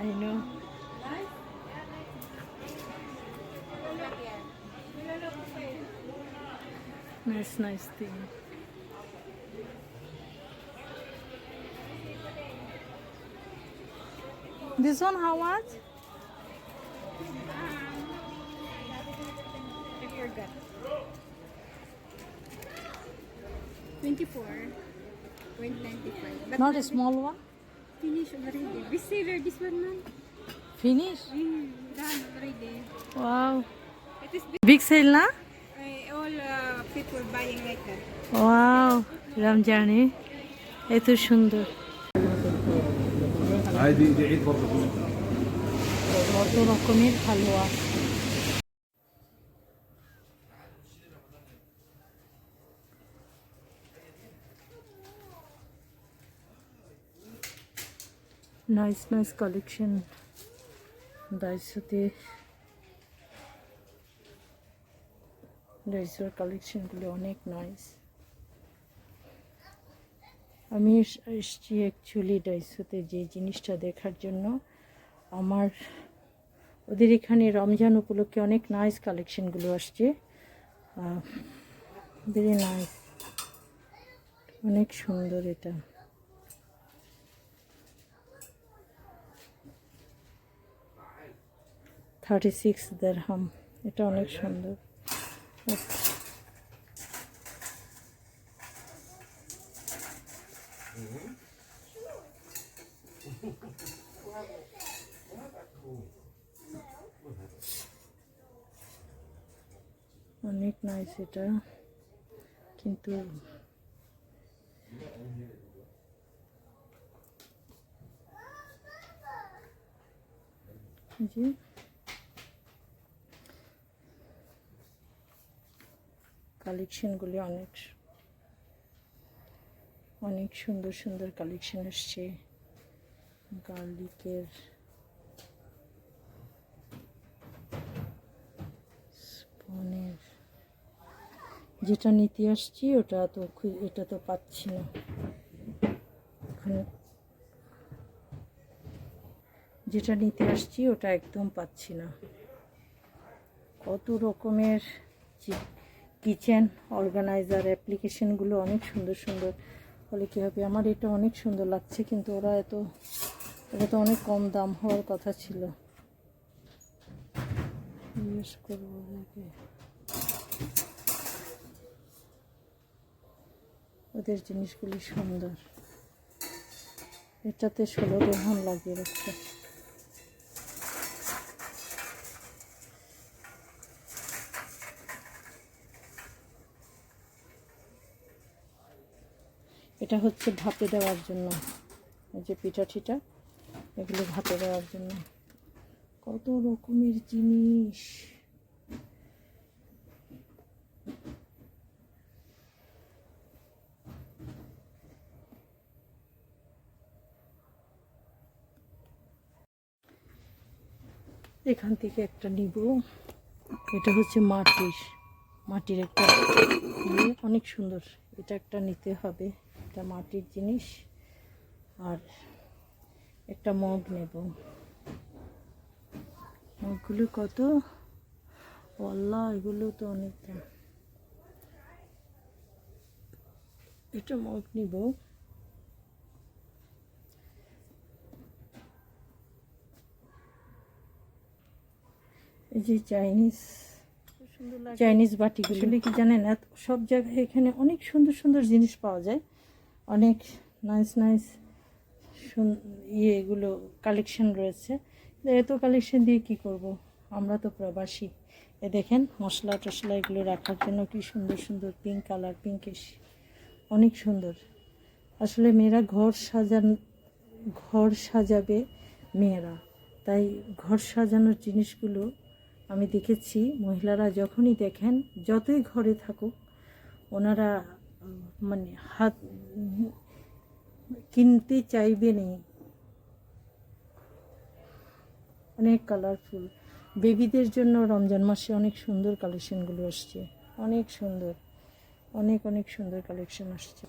I know. Nice thing. This one how much? Your gut. 24.95. But Not a small one. finish already. Bestseller this one, man. Finish. Done already. Wow. It is Big sale na? all people buying like that. Wow. রমজানে এত সুন্দর عادي دي عيد برضه কত রকমের হালুয়া nice collection ডাইসোর কালেকশনগুলো অনেক nice আমি এসেছি actually ডাইসোতে যে জিনিসটা দেখার জন্য আমার ওদের এখানে রমজান উপলক্ষে অনেক নাইস কালেকশনগুলো আসছে ভেরি নাইস অনেক সুন্দর এটা $36 দিরহাম এটা অনেক সুন্দর অনেক নাইস এটা কিন্তু জি কালেকশনগুলি অনেক সুন্দর কালেকশন আসছে গার্লিকের স্পনের যেটা নিতে আসছি এটা তো পাচ্ছি না এখন যেটা নিতে আসছি ওটা একদম পাচ্ছি না কত রকমের কিচেন অর্গানাইজার অ্যাপ্লিকেশনগুলো অনেক সুন্দর বলে কী হবে আমার এটা অনেক সুন্দর লাগছে কিন্তু এটা তো অনেক কম দাম হওয়ার কথা ছিল জিজ্ঞেস করবো ওদের জিনিসগুলি সুন্দর এটাতে 16 দিরহাম লাগিয়ে রাখছে এটা হচ্ছে ভাপে দেওয়ার জন্য এই যে পিঠা এগুলো ভাপে দেওয়ার জন্য কত রকমের জিনিস এখান থেকে একটা নিব এটা হচ্ছে মাটির একটা অনেক সুন্দর এটা একটা নিতে হবে এটা মাটির জিনিস আর একটা মগ নেব মগগুলো কত আল্লাহ এগুলো তো অনেক দাম এটা মগ নিব এই যে চাইনিজ বাটিগুলো কি জানেন সব জায়গায় এখানে অনেক সুন্দর জিনিস পাওয়া যায় অনেক নাইস এগুলো কালেকশন রয়েছে এত কালেকশন দিয়ে কি করব আমরা তো প্রবাসী দেখেন মশলা টশলা এগুলো রাখার জন্য কি সুন্দর পিঙ্ক কালার পিঙ্কিশ অনেক সুন্দর আসলে মেয়েরা ঘর সাজাবে মেয়েরা তাই ঘর সাজানোর জিনিসগুলো আমি দেখেছি মহিলারা যখনই দেখেন যতই ঘরে থাকুক ওনারা মানে হাত কিনতে চাইবে না অনেক কালারফুল বেবিদের জন্য রমজান মাসে অনেক সুন্দর কালেকশনগুলো আসছে অনেক সুন্দর অনেক সুন্দর কালেকশন আসছে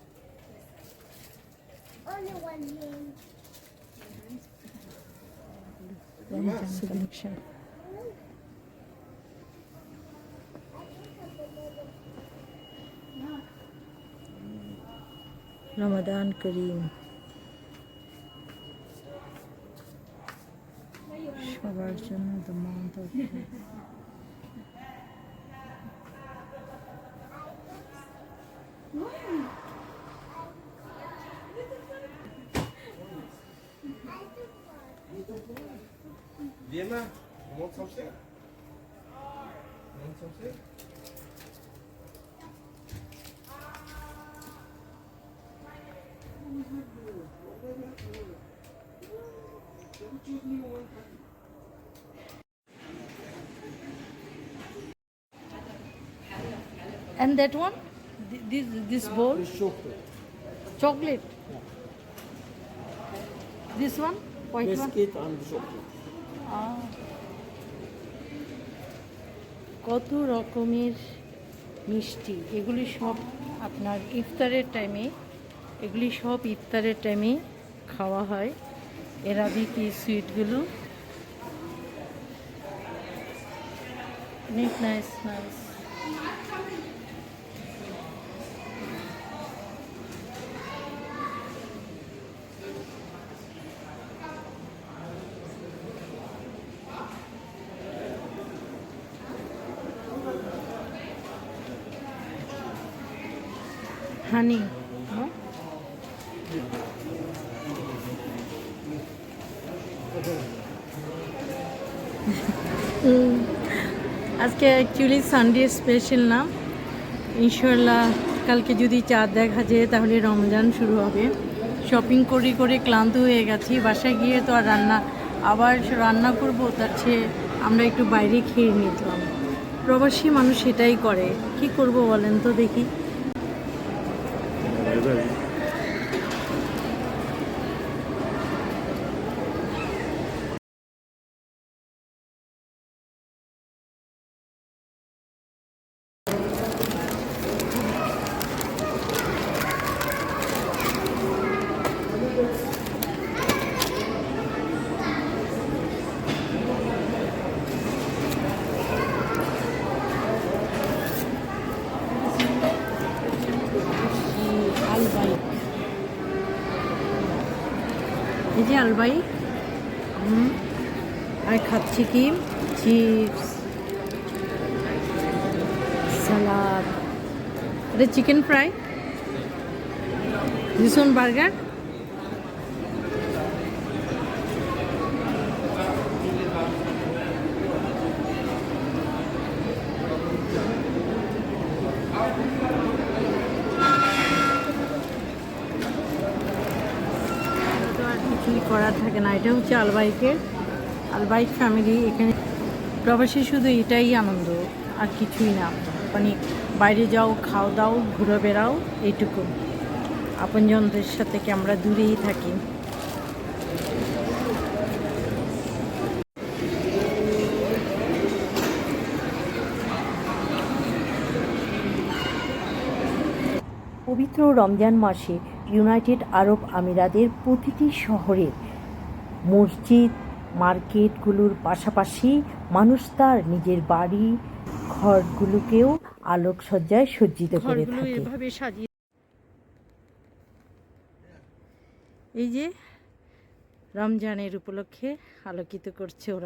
রমজান কালেকশন। রমাদান করিম, সবার জন্য the month of Lena, you want something? You want something? and that one, this bowl, chocolate. This one, white one. Biscuit and chocolate. কত রকমের মিষ্টি, এগুলি সব আপনার ইফতারের টাইমে, এগুলি সব ইফতারের টাইমে খাওয়া হয়। এরাবিক এই সুইটগুলো অনেক নাইস নাইস। হানি, আজকে অ্যাকচুয়ালি সানডে স্পেশাল না, ইনশাল্লাহ কালকে যদি চাঁদ দেখা যায় তাহলে রমজান শুরু হবে। শপিং করে করে ক্লান্ত হয়ে গেছি, বাসায় গিয়ে তো আর আবার রান্না করব, তার চেয়ে আমরা একটু বাইরে খেয়ে নিতাম। প্রবাসী মানুষ সেটাই করে, কি করব বলেন তো দেখি। আলবাইক, এই যে আলবাইক। আর খাচ্ছি কি চিপস, সালাদ, এটা চিকেন ফ্রাই, ভীষণ বার্গার। কিছুই করার থাকে না। এটা হচ্ছে আলবাইক ফ্যামিলি। এখানে প্রবাসী শুধু এটাই আনন্দ, আর কিছুই না। মানে বাইরে যাও, খাও দাও, ঘুরে বেড়াও, এইটুকু। আপনজনদের সাথে থেকে আমরা দূরেই থাকি। পবিত্র রমজান মাসে ইউনাইটেড আরব আমিরাতের প্রতিটি শহরে মসজিদ, মার্কেটগুলোর পাশাপাশি মানুষ তার নিজের বাড়ি ঘরগুলোকেও আলোকসজ্জায় সজ্জিত করে থাকে। এই যে রমজানের উপলক্ষে আলোকিত করছে ওরা।